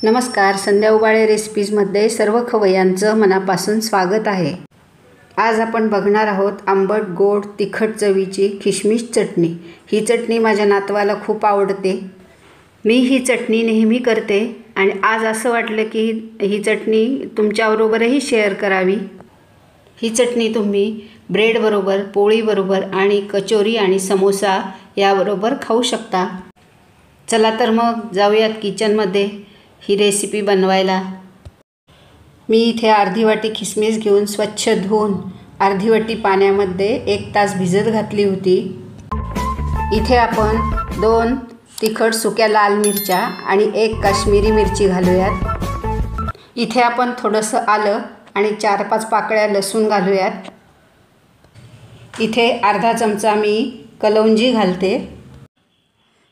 नमस्कार, संध्या उबाळे रेसिपीजमध्ये सर्व खवय्यांचं मनापासून स्वागत आहे। आज आपण बघणार आहोत आंबट गोड तिखट चवीची किशमिश चटणी। ही चटणी माझ्या नातवाला खूप आवडते। मी ही चटणी नेहमी करते आणि आज असं वाटलं की ही चटणी तुमच्याबरोबरही शेअर करावी। ही चटणी तुम्ही ब्रेड बरोबर, पोळी बरोबर आणि कचोरी आणि समोसा याबरोबर खाऊ शकता। चला तर मग जाऊयात किचनमध्ये ही रेसिपी बनवायला। मी इथे अर्धी वाटी किशमिश घेऊन स्वच्छ धुवून अर्धी वाटी पाण्यामध्ये 1 तास भिजत घातली होती। इथे आपण 2 तिखट सुक्या लाल मिरच्या आणि 1 काश्मीरी मिरची घालूयात। इथे आपण थोडंसं आलं आणि 4-5 पाकळ्या लसूण घालूयात। इथे अर्धा चमचा मी कलौंजी घालते।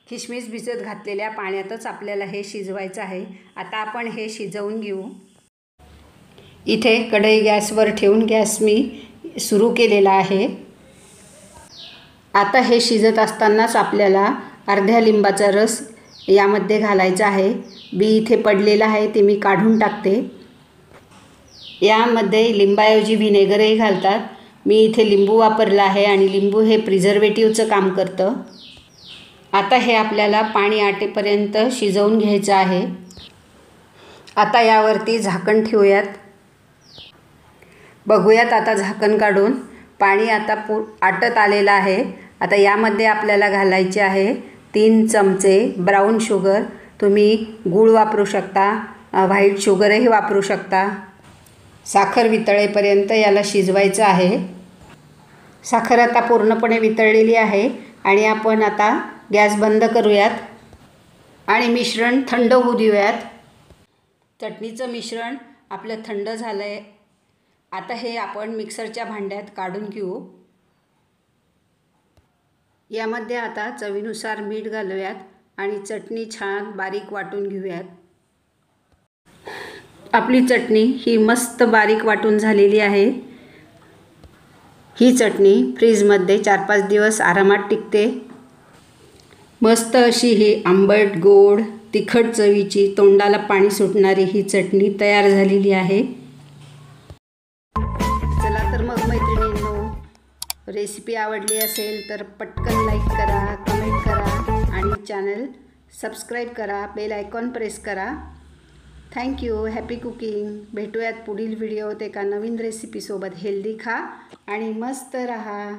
किशमिश भिजत घातलेल्या पाण्यातच आपल्याला हे शिजवायचं आहे। आता आपण हे शिजवून घेऊ। इथे कढई गॅसवर ठेवून गॅस मी सुरू केलेला आहे। आता हे शिजत असतानाच आपल्याला अर्ध्या लिंबाचा रस यामध्ये घालायचा आहे। बी इथे पडलेला आहे ते मी काढून टाकते। यामध्ये लिंबाऐवजी व्हिनेगरही घालतात। मी इथे लिंबू वापरला आहे आणि लिंबू हे प्रिझर्वेटिव्हचं काम करतं। आता हे आपल्याला पाणी आटेपर्यंत शिजवून घ्यायचं आहे। आता यावरती झाकण ठेवूयात। बघूयात आता झाकण काढून पाणी आता आटत आलेलं आहे। आता यामध्ये आपल्याला घालायचे आहे 3 चमचे ब्राऊन शुगर। तुम्ही गूळ वापरू शकता, व्हाईट शुगरही वापरू शकता। साखर वितळेपर्यंत याला शिजवायचं आहे। साखर आता पूर्णपणे वितळलेली आहे आणि आपण आता गॅस बंद करूयात आणि मिश्रण थंड होऊ देऊयात। चटणीचं मिश्रण आपलं थंड झालं आहे। आता हे आपण मिक्सरच्या भांड्यात काढून घेऊ। यामध्ये आता चवीनुसार मीठ घालूयात आणि चटणी छान बारीक वाटून घेऊयात। आपली चटणी ही मस्त बारीक वाटून झालेली आहे। ही चटणी फ्रीजमध्ये 4-5 दिवस आरामात टिकते। मस्त अशी ही आंबट गोड तिखट चवीची तोंडाला पाणी सुटणारी ही चटणी तयार झालेली आहे। चला तर मग मैत्रिणींनो, रेसिपी आवडली असेल तर पटकन लाईक करा, कमेंट करा आणि चॅनल सबस्क्राईब करा, बेल आयकॉन प्रेस करा। थँक्यू। Happy cooking. भेटूयात पुढील व्हिडिओत एका नवीन रेसिपीसोबत। हेल्दी खा आणि मस्त रहा।